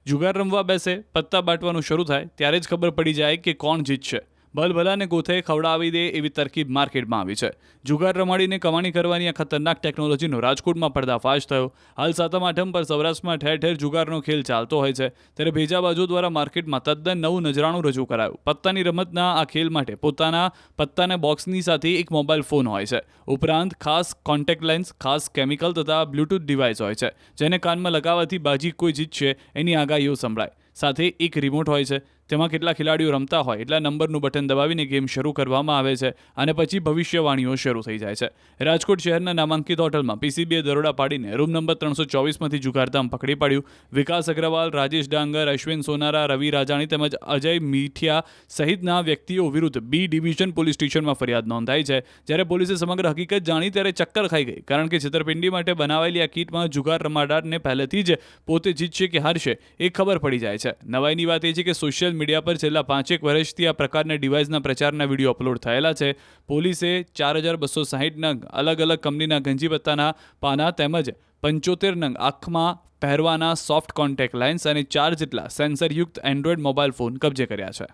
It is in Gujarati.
જુગાર રમવા બેસે, પત્તા બાંટવાનું શરૂ થાય ત્યારે જ ખબર પડી જાય કે કોણ જીતશે. ભલભલાને ગોથે ખવડાવી દે એવી તરકીબ માર્કેટમાં આવી છે. જુગાર રમાડીને કમાણી કરવાની આ ખતરનાક ટેકનોલોજીનો રાજકોટમાં પર્દાફાશ થયો. હાલ સાતમ આઠમ પર સૌરાષ્ટ્રમાં ઠેર ઠેર જુગારનો ખેલ ચાલતો હોય છે, ત્યારે ભેજાબાજો દ્વારા માર્કેટમાં તદ્દન નવું નજરાણું રજૂ કરાયું. પત્તાની રમતના આ ખેલ માટે પોતાના પત્તાના બોક્સની સાથે એક મોબાઈલ ફોન હોય છે, ઉપરાંત ખાસ કોન્ટેક્ટ લેન્સ, ખાસ કેમિકલ તથા બ્લૂટૂથ ડિવાઇસ હોય છે, જેને કાનમાં લગાવવાથી બાજી કોઈ જીતશે એની આગાહીઓ સંભળાય. સાથે એક રિમોટ હોય છે, તેમાં કેટલા ખેલાડીઓ રમતા હોય એટલા નંબરનું બટન દબાવીને ગેમ શરૂ કરવામાં આવે છે અને પછી ભવિષ્યવાણીઓ શરૂ થઈ જાય છે. રાજકોટ શહેરના નામાંકિત હોટલમાં પીસીબીએ દરોડા પાડીને રૂમ નંબર 324માંથી જુગારધામ પકડી પાડ્યું. વિકાસ અગ્રવાલ, રાજેશ ડાંગર, અશ્વિન સોનારા, રવિ રાજાણી તેમજ અજય મીઠિયા સહિતના વ્યક્તિઓ વિરુદ્ધ બી ડિવિઝન પોલીસ સ્ટેશનમાં ફરિયાદ નોંધાઈ છે. જ્યારે પોલીસે સમગ્ર હકીકત જાણી ત્યારે ચક્કર ખાઈ ગઈ, કારણ કે છેતરપિંડી માટે બનાવેલી આ કીટમાં જુગાર રમાડારને પહેલેથી જ પોતે જીતશે કે હારશે એ ખબર પડી જાય છે. નવાઈની વાત એ છે કે સોશિયલ મીડિયા પર છેલ્લા 5 વર્ષથી આ પ્રકારના ડિવાઇસના પ્રચારના વિડીયો અપલોડ થયેલા છે. પોલીસે 4260 નંગ અલગ અલગ કંપનીના ગંજી પત્તાના પાના તેમજ 75 નંગ આંખમાં પહેરવાના સોફ્ટ કોન્ટેક્ટ લેન્સ અને 4 જેટલા સેન્સરયુક્ત એન્ડ્રોઇડ મોબાઈલ ફોન કબજે કર્યા છે.